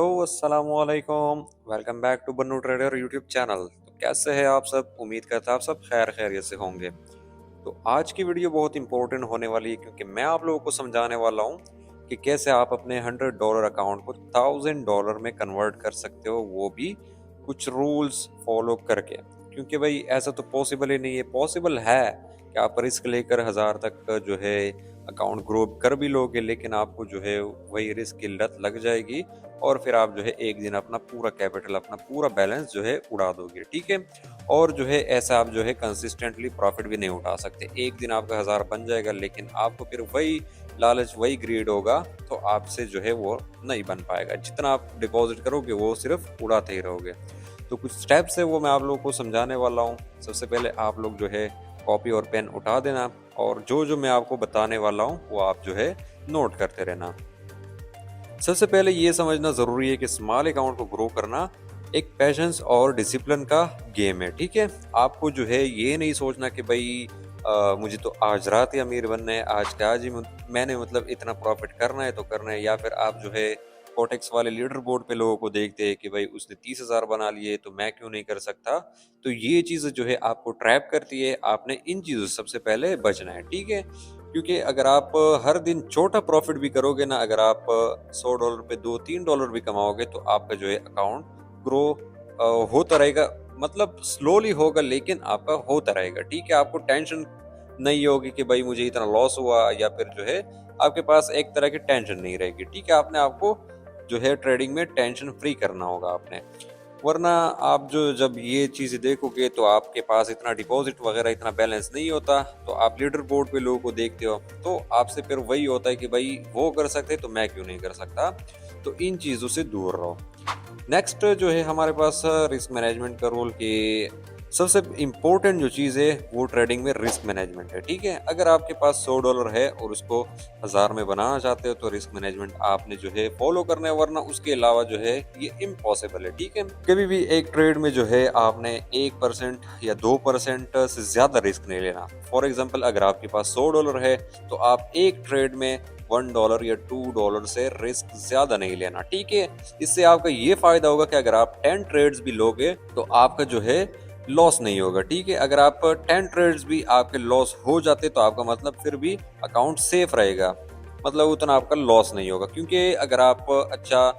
तो अस्सलामुअलैकुम, welcome back to Bannu Trader YouTube channel. तो कैसे हैं आप सब? उम्मीद करता आप सब खैर खैरियत से होंगे। तो आज की वीडियो बहुत इंपॉर्टेंट होने वाली है क्योंकि मैं आप लोगों को समझाने वाला हूँ कि कैसे आप अपने $100 अकाउंट को $1000 में कन्वर्ट कर सकते हो, वो भी कुछ रूल्स फॉलो करके। क्योंकि भाई ऐसा तो पॉसिबल ही नहीं है। पॉसिबल है कि आप रिस्क लेकर 1000 तक जो है अकाउंट ग्रो कर भी लोगे, लेकिन आपको जो है वही रिस्क की लत लग जाएगी और फिर आप जो है एक दिन अपना पूरा कैपिटल, अपना पूरा बैलेंस जो है उड़ा दोगे। ठीक है। और जो है ऐसा आप जो है कंसिस्टेंटली प्रॉफिट भी नहीं उठा सकते। एक दिन आपका 1000 बन जाएगा, लेकिन आपको फिर वही लालच, वही ग्रीड होगा, तो आपसे जो है वो नहीं बन पाएगा। जितना आप डिपॉजिट करोगे वो सिर्फ उड़ाते ही रहोगे। तो कुछ स्टेप्स है वो मैं आप लोगों को समझाने वाला हूँ। सबसे पहले आप लोग जो है कॉपी और पेन उठा देना और जो जो मैं आपको बताने वाला हूँ वो आप जो है नोट करते रहना। सबसे पहले ये समझना ज़रूरी है कि स्मॉल अकाउंट को ग्रो करना एक पैशंस और डिसिप्लिन का गेम है। ठीक है। आपको जो है ये नहीं सोचना कि भाई मुझे तो आज रात ही अमीर बनना है, आज का आज ही मैंने मतलब इतना प्रॉफिट करना है तो करना है। या फिर आप जो है कोटेक्स वाले लीडर बोर्ड पे लोगों को देखते हैं कि भाई उसने 30,000 बना लिए तो मैं क्यों नहीं कर सकता। तो ये चीज़ जो है आपको ट्रैप करती है। आपने इन चीज़ों से सबसे पहले बचना है। ठीक है। क्योंकि अगर आप हर दिन छोटा प्रॉफिट भी करोगे ना, अगर आप $100 पे $2-3 भी कमाओगे तो आपका जो है अकाउंट ग्रो होता रहेगा। मतलब स्लोली होगा, लेकिन आपका होता रहेगा। ठीक है। आपको टेंशन नहीं होगी कि भाई मुझे इतना लॉस हुआ, या फिर जो है आपके पास एक तरह की टेंशन नहीं रहेगी। ठीक है। आपने आपको जो है ट्रेडिंग में टेंशन फ्री करना होगा आपने। वरना आप जो जब ये चीज़ें देखोगे तो आपके पास इतना डिपॉजिट वगैरह, इतना बैलेंस नहीं होता, तो आप लीडर बोर्ड पे लोगों को देखते हो तो आपसे फिर वही होता है कि भाई वो कर सकते तो मैं क्यों नहीं कर सकता। तो इन चीज़ों से दूर रहो। नेक्स्ट जो है हमारे पास रिस्क मैनेजमेंट का रोल कि सबसे इम्पोर्टेंट जो चीज़ है वो ट्रेडिंग में रिस्क मैनेजमेंट है। ठीक है। अगर आपके पास $100 है और उसको 1000 में बनाना चाहते हो तो रिस्क मैनेजमेंट आपने जो है फॉलो करना है, वरना उसके अलावा जो है ये इम्पॉसिबल है। ठीक है। कभी भी एक ट्रेड में जो है आपने 1% या 2% से ज़्यादा रिस्क नहीं लेना। फॉर एग्जाम्पल, अगर आपके पास $100 है तो आप एक ट्रेड में $1 या $2 से रिस्क ज्यादा नहीं लेना। ठीक है। इससे आपका ये फायदा होगा कि अगर आप 10 ट्रेड्स भी लोगे तो आपका जो है लॉस नहीं होगा। ठीक है। अगर आप 10 ट्रेड्स भी आपके लॉस हो जाते तो आपका मतलब फिर भी अकाउंट सेफ रहेगा, मतलब उतना आपका लॉस नहीं होगा। क्योंकि अगर आप अच्छा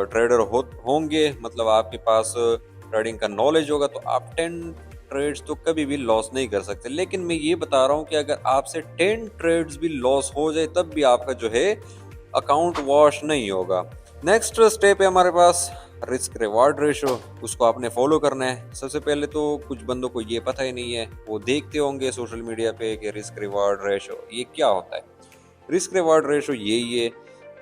ट्रेडर होंगे, मतलब आपके पास ट्रेडिंग का नॉलेज होगा, तो आप 10 ट्रेड्स तो कभी भी लॉस नहीं कर सकते। लेकिन मैं ये बता रहा हूँ कि अगर आपसे 10 ट्रेड्स भी लॉस हो जाए तब भी आपका जो है अकाउंट वॉश नहीं होगा। नेक्स्ट स्टेप है हमारे पास रिस्क रिवार्ड रेशो। उसको आपने फॉलो करना है। सबसे पहले तो कुछ बंदों को ये पता ही नहीं है, वो देखते होंगे सोशल मीडिया पे कि रिस्क रिवार्ड रेशो ये क्या होता है। रिस्क रिवार्ड रेशो यही है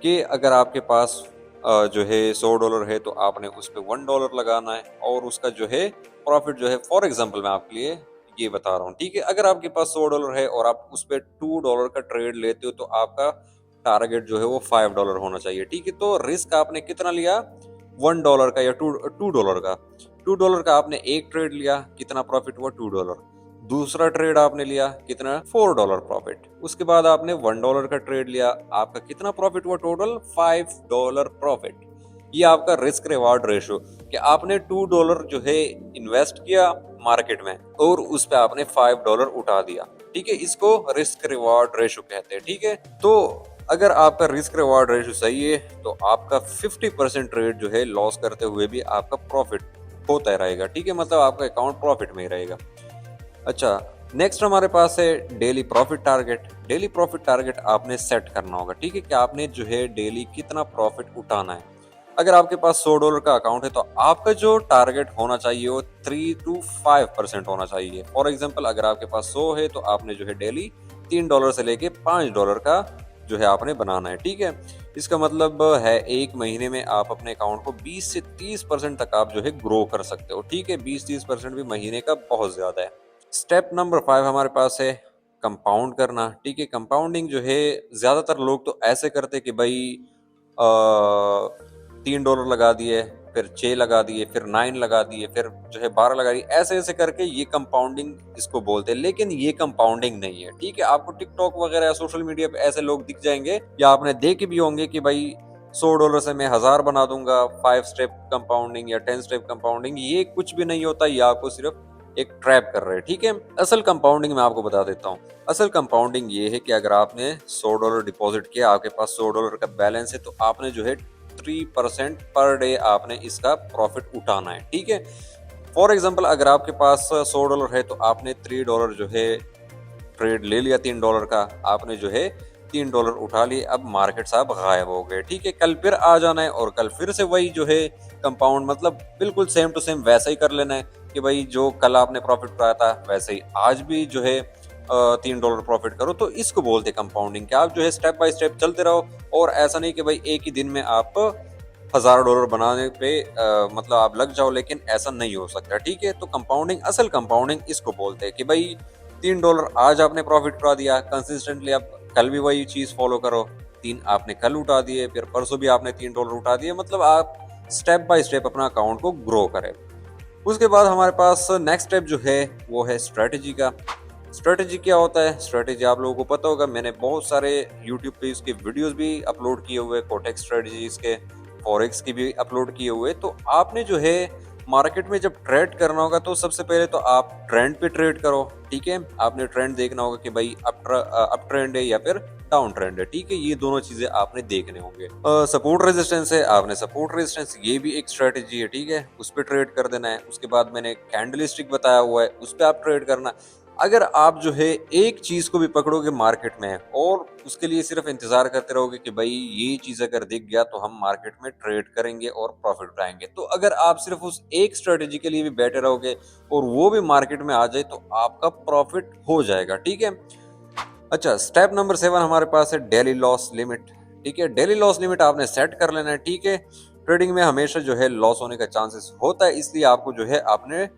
कि अगर आपके पास जो है $100 है तो आपने उस पर $1 लगाना है और उसका जो है प्रॉफिट जो है, फॉर एग्जाम्पल मैं आपके लिए ये बता रहा हूँ। ठीक है। अगर आपके पास $100 है और आप उस पर $2 का ट्रेड लेते हो तो आपका टारगेट जो है वो $5 होना चाहिए। ठीक है। तो रिस्क आपने कितना लिया? $1 का या $2 का। $2 का आपने एक ट्रेड लिया, कितना प्रॉफिट हुआ? $2। दूसरा ट्रेड आपने लिया, कितना? $4 प्रॉफिट। उसके बाद आपने $1 का ट्रेड लिया, आपका कितना प्रॉफिट हुआ? Total $5 profit. ये आपका रिस्क रिवार्ड रेशो कि आपने $2 जो है इन्वेस्ट किया मार्केट में और उस पे आपने $5 उठा दिया। ठीक है। इसको रिस्क रिवार्ड रेशो कहते हैं। ठीक है। तो अगर आपका रिस्क रिवार्ड रेशो सही है तो आपका 50% ट्रेड जो है लॉस करते हुए भी आपका प्रॉफिट होता रहेगा। ठीक है। मतलब आपका अकाउंट प्रॉफिट में ही रहेगा। अच्छा, नेक्स्ट हमारे पास है daily profit target. Daily profit target आपने सेट करना होगा। ठीक है। कि आपने जो है डेली कितना प्रॉफिट उठाना है। अगर आपके पास $100 का अकाउंट है तो आपका जो टारगेट होना चाहिए वो 3 to 5% होना चाहिए। फॉर एग्जाम्पल, अगर आपके पास 100 है तो आपने जो है डेली $3 से लेके $5 का जो है आपने बनाना है। ठीक है। इसका मतलब है एक महीने में आप अपने अकाउंट को 20 से 30% तक आप जो है ग्रो कर सकते हो। ठीक है। 20-30% भी महीने का बहुत ज्यादा है। स्टेप नंबर 5 हमारे पास है कंपाउंड करना। ठीक है। कंपाउंडिंग जो है ज्यादातर लोग तो ऐसे करते कि भाई $3 लगा दिए, फिर 6 लगा दिए, फिर 9 लगा दिए, फिर जो है 12 लगा दिए, ऐसे ऐसे करके ये कंपाउंडिंग इसको बोलते हैं। लेकिन ये कंपाउंडिंग नहीं है। ठीक है। आपको टिकटॉक वगैरह सोशल मीडिया पे ऐसे लोग दिख जाएंगे या आपने देखे भी होंगे कि भाई $100 से मैं 1000 बना दूंगा, 5 स्टेप कंपाउंडिंग या 10 स्टेप कंपाउंडिंग, ये कुछ भी नहीं होता। ये आपको सिर्फ एक ट्रैप कर रहे हैं, ठीक है। असल कंपाउंडिंग मैं आपको बता देता हूँ। असल कंपाउंडिंग ये है कि अगर आपने $100 डिपॉजिट किया, आपके पास $100 का बैलेंस है, तो आपने जो है 3% पर डे आपने इसका प्रॉफिट उठाना है, ठीक है। फॉर एग्जाम्पल अगर आपके पास $100 है, तो आपने $3 जो है ट्रेड ले लिया, $3 का आपने जो है $3 उठा लिए। अब मार्केट साहब गायब हो गए, ठीक है। कल फिर आ जाना है और कल फिर से वही जो है कंपाउंड, मतलब बिल्कुल सेम टू सेम वैसा ही कर लेना है कि भाई जो कल आपने प्रॉफिट उठाया था वैसे ही आज भी जो है $3 प्रॉफिट करो। तो इसको बोलते कंपाउंडिंग, कि आप जो है स्टेप बाय स्टेप चलते रहो, और ऐसा नहीं कि भाई एक ही दिन में आप $1000 बनाने पे मतलब आप लग जाओ, लेकिन ऐसा नहीं हो सकता, ठीक है। तो कंपाउंडिंग, असल कंपाउंडिंग इसको बोलते हैं कि भाई $3 आज आपने प्रॉफिट उठा दिया कंसिस्टेंटली, आप कल भी वही चीज फॉलो करो। 3 आपने कल उठा दिए, फिर परसों भी आपने $3 उठा दिए, मतलब आप स्टेप बाय स्टेप अपना अकाउंट को ग्रो करें। उसके बाद हमारे पास नेक्स्ट स्टेप जो है वो है स्ट्रेटेजी का। स्ट्रेटेजी क्या होता है? स्ट्रेटेजी आप लोगों को पता होगा, मैंने बहुत सारे यूट्यूब पे इसके वीडियोस भी अपलोड किए हुए, कोटेक्स स्ट्रेटेजीज के, फॉरेक्स की भी अपलोड किए हुए। तो आपने जो है मार्केट में जब ट्रेड करना होगा, तो सबसे पहले तो आप ट्रेंड पे ट्रेड करो, ठीक है। आपने ट्रेंड देखना होगा कि भाई अप ट्रेंड है या फिर डाउन ट्रेंड है, ठीक है। ये दोनों चीजें आपने देखने होंगे। सपोर्ट रेजिस्टेंस है, आपने सपोर्ट रेजिस्टेंस, ये भी एक स्ट्रेटेजी है, ठीक है। उस पर ट्रेड कर देना है। उसके बाद मैंने कैंडल स्टिक बताया हुआ है, उस पर आप ट्रेड करना। अगर आप जो है एक चीज को भी पकड़ोगे मार्केट में और उसके लिए सिर्फ इंतजार करते रहोगे कि भाई ये चीज अगर दिख गया तो हम मार्केट में ट्रेड करेंगे और प्रॉफिट उठाएंगे, तो अगर आप सिर्फ उस एक स्ट्रेटेजी के लिए भी बैठे रहोगे और वो भी मार्केट में आ जाए, तो आपका प्रॉफिट हो जाएगा, ठीक है। अच्छा, स्टेप नंबर 7 हमारे पास है डेली लॉस लिमिट, ठीक है। डेली लॉस लिमिट आपने सेट कर लेना है, ठीक है। ट्रेडिंग में हमेशा जो है लॉस होने का चांसेस होता है, इसलिए आपको जो है आपने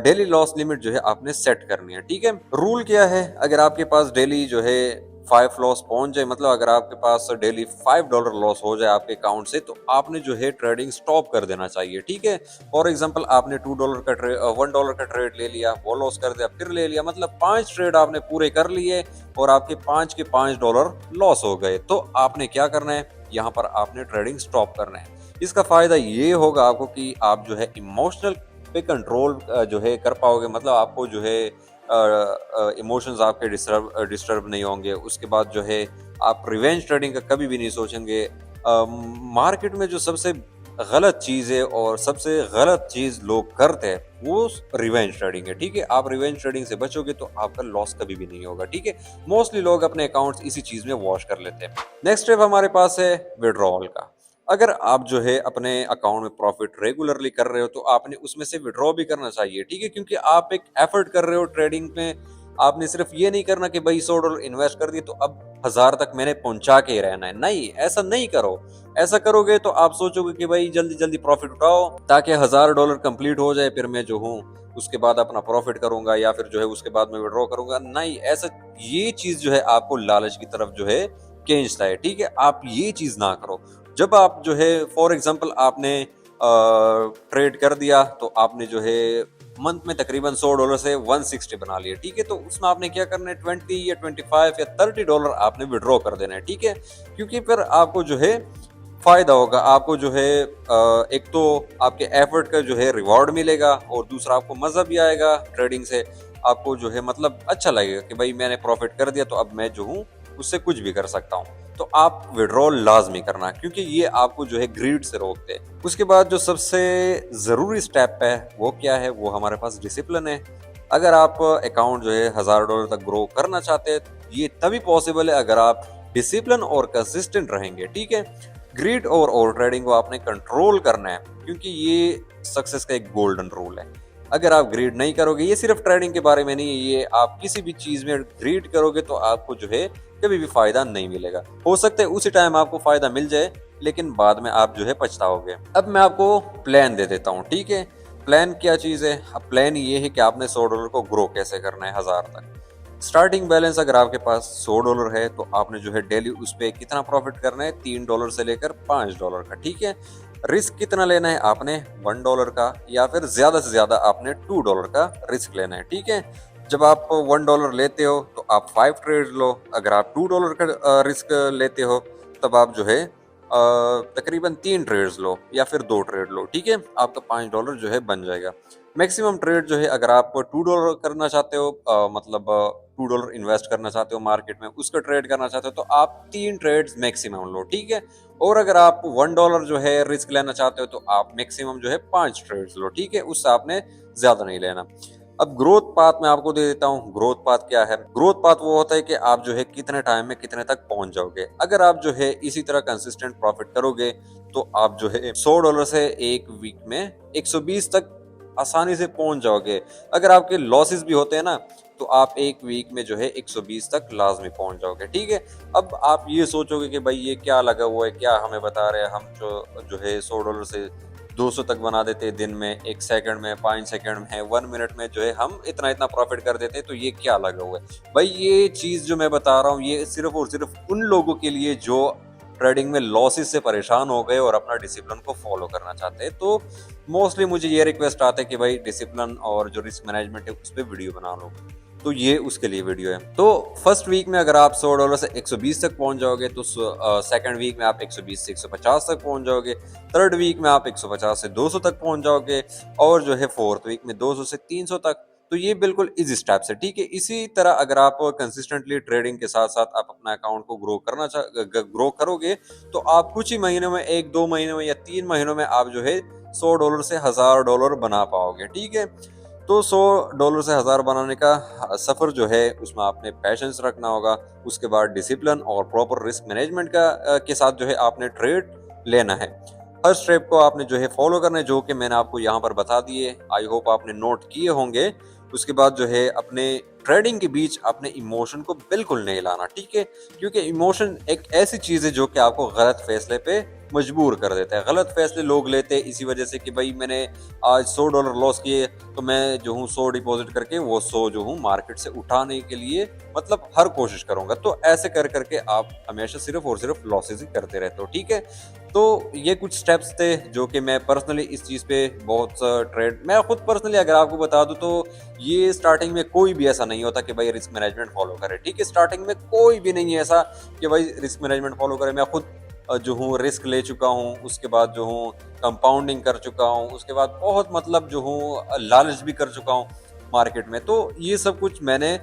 डेली लॉस लिमिट जो है आपने सेट करनी है, ठीक है। रूल क्या है? अगर आपके पास डेली जो है 5 लॉस पहुंच जाए, मतलब अगर आपके पास डेली $5 लॉस हो जाए आपके अकाउंट से, तो आपने जो है ट्रेडिंग स्टॉप कर देना चाहिए, ठीक है। फॉर एग्जांपल आपने $1 का ट्रेड ले लिया, वो लॉस कर दिया, फिर ले लिया, मतलब 5 ट्रेड आपने पूरे कर लिए और आपके 5 के $5 लॉस हो गए, तो आपने क्या करना है? यहाँ पर आपने ट्रेडिंग स्टॉप करना है। इसका फायदा ये होगा आपको कि आप जो है इमोशनल पे कंट्रोल जो है कर पाओगे, मतलब आपको जो है इमोशंस आपके डिस्टर्ब नहीं होंगे। उसके बाद जो है आप रिवेंज ट्रेडिंग का कभी भी नहीं सोचेंगे। मार्केट में जो सबसे गलत चीज है और सबसे गलत चीज लोग करते हैं, वो रिवेंज ट्रेडिंग है, ठीक है। आप रिवेंज ट्रेडिंग से बचोगे तो आपका लॉस कभी भी नहीं होगा, ठीक है। मोस्टली लोग अपने अकाउंट्स इसी चीज में वॉश कर लेते हैं। नेक्स्ट स्टेप हमारे पास है विड्रॉल का। अगर आप जो है अपने अकाउंट में प्रॉफिट रेगुलरली कर रहे हो, तो आपने उसमें से विड्रॉ भी करना चाहिए, ठीक है। क्योंकि आप एक एफर्ट कर रहे हो ट्रेडिंग में। आपने सिर्फ ये नहीं करना कि भाई $100 इन्वेस्ट कर दिए तो अब 1000 तक मैंने पहुंचा के ही रहना है, नहीं, ऐसा नहीं करो। ऐसा करोगे तो आप सोचोगे कि भाई जल्दी जल्दी प्रॉफिट उठाओ ताकि $1000 कंप्लीट हो जाए, फिर मैं जो हूँ उसके बाद अपना प्रॉफिट करूंगा या फिर जो है उसके बाद मैं विड्रॉ करूंगा, नहीं, ऐसा ये चीज जो है आपको लालच की तरफ जो है खींचता है, ठीक है। आप ये चीज ना करो। जब आप जो है फॉर एग्जांपल आपने ट्रेड कर दिया, तो आपने जो है मंथ में तकरीबन $100 से 160 बना लिया, ठीक है। तो उसमें आपने क्या करना है? 20 या 25 या $30 आपने विड्रॉ कर देना है, ठीक है। क्योंकि फिर आपको जो है फायदा होगा, आपको जो है एक तो आपके एफर्ट का जो है रिवॉर्ड मिलेगा और दूसरा आपको मजा भी आएगा ट्रेडिंग से। आपको जो है मतलब अच्छा लगेगा कि भाई मैंने प्रॉफिट कर दिया, तो अब मैं जो हूँ उससे कुछ भी कर सकता हूँ। तो आप विड्रॉल लाजमी करना, क्योंकि ये आपको जो है ग्रीड से रोकते हैं। उसके बाद जो सबसे जरूरी स्टेप है वो क्या है? वो हमारे पास डिसिप्लिन है। अगर आप अकाउंट जो है $1000 तक ग्रो करना चाहते हैं, ये तभी पॉसिबल है अगर आप डिसिप्लिन और कंसिस्टेंट रहेंगे, ठीक है। ग्रीड और ओवर ट्रेडिंग को आपने कंट्रोल करना है, क्योंकि ये सक्सेस का एक गोल्डन रूल है। अगर आप ग्रीड नहीं करोगे, ये सिर्फ ट्रेडिंग के बारे में नहीं है, ये आप किसी भी चीज में ग्रीड करोगे तो आपको जो है कभी भी फायदा नहीं मिलेगा। हो सकता है उसी टाइम आपको फायदा मिल जाए, लेकिन बाद में आप जो है पछताओगे। अब मैं आपको प्लान दे देता हूँ, ठीक है। प्लान क्या चीज है? अब प्लान ये है कि आपने $100 को ग्रो कैसे करना है 1000 तक। स्टार्टिंग बैलेंस अगर आपके पास $100 है, तो आपने जो है डेली उस पर कितना प्रॉफिट करना है? $3 से लेकर $5 का, ठीक है। रिस्क कितना लेना है आपने? $1 का, या फिर ज्यादा से ज्यादा आपने $2 का रिस्क लेना है, ठीक है। जब आप $1 लेते हो तो आप 5 ट्रेड लो। अगर आप $2 का रिस्क लेते हो, तब आप जो है तकरीबन 3 ट्रेड्स लो या फिर 2 ट्रेड लो, ठीक है? आपका $5 जो है बन जाएगा। मैक्सिमम ट्रेड जो है अगर आप $2 करना चाहते हो, मतलब $2 इन्वेस्ट करना चाहते हो मार्केट में, उसका ट्रेड करना चाहते हो तो आप 3 ट्रेड्स मैक्सिमम लो, ठीक है? और अगर आप $1 जो है रिस्क लेना चाहते हो तो आप मैक्सिमम जो है 5 ट्रेड्स लो, ठीक है? उससे आपने ज़्यादा नहीं लेना। अब ग्रोथ पाथ मैं आपको दे देता हूँ। ग्रोथ पाथ क्या है? ग्रोथ पाथ वो होता है कि आप जो है कितने टाइम में कितने तक पहुंच जाओगे। अगर आप जो है इसी तरह कंसिस्टेंट प्रॉफिट करोगे तो आप जो है $100 से एक वीक में 120 तक आसानी से पहुंच जाओगे। अगर आपके लॉसेस भी होते हैं ना तो आप एक वीक में जो है 120 तक लाजमी पहुंच जाओगे, ठीक है? अब आप ये सोचोगे कि भाई ये क्या लगा हुआ है, क्या हमें बता रहे हैं, हम जो है $100 से 200 तक बना देते हैं दिन में, 1 सेकंड में, 5 सेकंड में, 1 मिनट में जो है हम इतना-इतना प्रॉफिट कर देते हैं, तो ये क्या लगा हुआ है? भाई ये चीज़ जो मैं बता रहा हूँ ये सिर्फ़ और सिर्फ़ उन लोगों के लिए जो ट्रेडिंग में लॉसेस से परेशान हो गए और अपना डिसिप्लिन को फ़ॉलो करना चाहते हैं। तो मोस्टली मुझे ये रिक्वेस्ट आता है कि भाई डिसिप्लिन और जो रिस्क मैनेजमेंट है उस पे वीडियो बना लो। तो ये उसके लिए वीडियो है। तो फर्स्ट वीक में अगर आप $100 से 120 तक पहुंच जाओगे तो सेकंड वीक में आप 120 से 150 तक पहुंच जाओगे। थर्ड वीक में आप 150 से 200 तक पहुंच जाओगे और जो है फोर्थ वीक में 200 से 300 तक। तो ये बिल्कुल इजी स्टेप्स है, ठीक है? इसी तरह अगर आप कंसिस्टेंटली ट्रेडिंग के साथ-साथ आप अपना अकाउंट को ग्रो करोगे तो आप कुछ ही महीनों में 1-2 महीनों में या 3 महीनों में आप जो है $100 से $1000 बना पाओगे, ठीक है? तो $100 से 1000 बनाने का सफ़र जो है उसमें आपने पैशंस रखना होगा। उसके बाद डिसिप्लिन और प्रॉपर रिस्क मैनेजमेंट के साथ जो है आपने ट्रेड लेना है। हर स्टेप को आपने जो है फॉलो करना है जो कि मैंने आपको यहाँ पर बता दिए। आई होप आपने नोट किए होंगे। उसके बाद जो है अपने ट्रेडिंग के बीच अपने इमोशन को बिल्कुल नहीं लाना, ठीक है? क्योंकि इमोशन एक ऐसी चीज़ है जो कि आपको गलत फैसले पे मजबूर कर देता है। गलत फैसले लोग लेते हैं इसी वजह से कि भाई मैंने आज $100 लॉस किए तो मैं जो हूँ 100 डिपॉजिट करके वो 100 जो हूँ मार्केट से उठाने के लिए मतलब हर कोशिश करूंगा। तो ऐसे कर करके आप हमेशा सिर्फ और सिर्फ लॉसेस ही करते रहते हो, ठीक है? तो ये कुछ स्टेप्स थे जो कि मैं पर्सनली इस चीज़ पे बहुत ट्रेड मैं खुद पर्सनली अगर आपको बता दूं तो ये स्टार्टिंग में कोई भी ऐसा नहीं होता कि भाई रिस्क मैनेजमेंट फॉलो करे, ठीक है? स्टार्टिंग में कोई भी नहीं है ऐसा कि भाई रिस्क मैनेजमेंट फॉलो करे। मैं खुद जो हूँ रिस्क ले चुका हूँ, उसके बाद जो हूँ कंपाउंडिंग कर चुका हूँ, उसके बाद बहुत मतलब जो हूँ लालच भी कर चुका हूँ मार्केट में। तो ये सब कुछ मैंने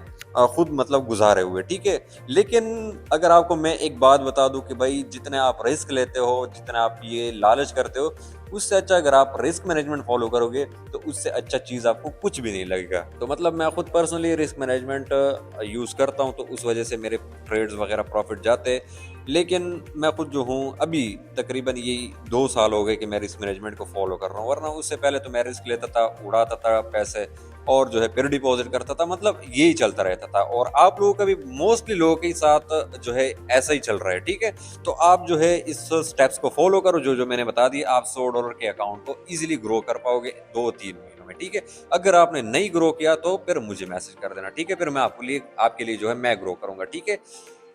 खुद मतलब गुजारे हुए, ठीक है? लेकिन अगर आपको मैं एक बात बता दूं कि भाई जितने आप रिस्क लेते हो, जितना आप ये लालच करते हो, उससे अच्छा अगर आप रिस्क मैनेजमेंट फॉलो करोगे तो उससे अच्छा चीज़ आपको कुछ भी नहीं लगेगा। तो मतलब मैं खुद पर्सनली रिस्क मैनेजमेंट यूज़ करता हूँ तो उस वजह से मेरे ट्रेड्स वगैरह प्रॉफिट जाते हैं। लेकिन मैं खुद जो हूँ अभी तकरीबन यही 2 साल हो गए कि मैं रिस्क मैनेजमेंट को फॉलो कर रहा हूँ, वरना उससे पहले तो मैं रिस्क लेता था, उड़ाता था पैसे और जो है फिर डिपॉजिट करता था, मतलब यही चलता रहता था। और आप लोगों का भी मोस्टली लोगों के साथ जो है ऐसा ही चल रहा है, ठीक है? तो आप जो है इस स्टेप्स को फॉलो करो जो जो मैंने बता दिया, आप $100 के अकाउंट को इजीली ग्रो कर पाओगे 2-3 महीनों में, ठीक है? अगर आपने नहीं ग्रो किया तो फिर मुझे मैसेज कर देना, ठीक है? फिर मैं आपके लिए जो है मैं ग्रो करूंगा, ठीक है?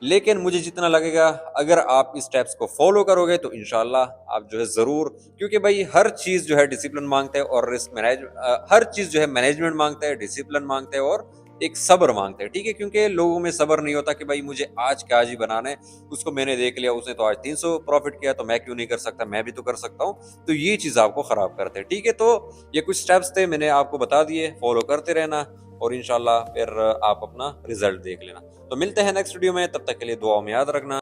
लेकिन मुझे जितना लगेगा अगर आप इस स्टेप्स को फॉलो करोगे तो इंशाल्लाह आप जो है ज़रूर, क्योंकि भाई हर चीज़ जो है डिसिप्लिन मांगता है और हर चीज़ जो है मैनेजमेंट मांगता है, डिसिप्लिन मांगता है और एक सब्र मांगता है, ठीक है? क्योंकि लोगों में सब्र नहीं होता कि भाई मुझे आज का आज ही बनाना है, उसको मैंने देख लिया, उसने तो आज 300 प्रॉफिट किया तो मैं क्यों नहीं कर सकता, मैं भी तो कर सकता हूँ। तो ये चीज़ आपको खराब करते हैं, ठीक है? तो ये कुछ स्टेप्स थे मैंने आपको बता दिए, फॉलो करते रहना और इंशाल्लाह फिर आप अपना रिजल्ट देख लेना। तो मिलते हैं नेक्स्ट वीडियो में, तब तक के लिए दुआओं में याद रखना।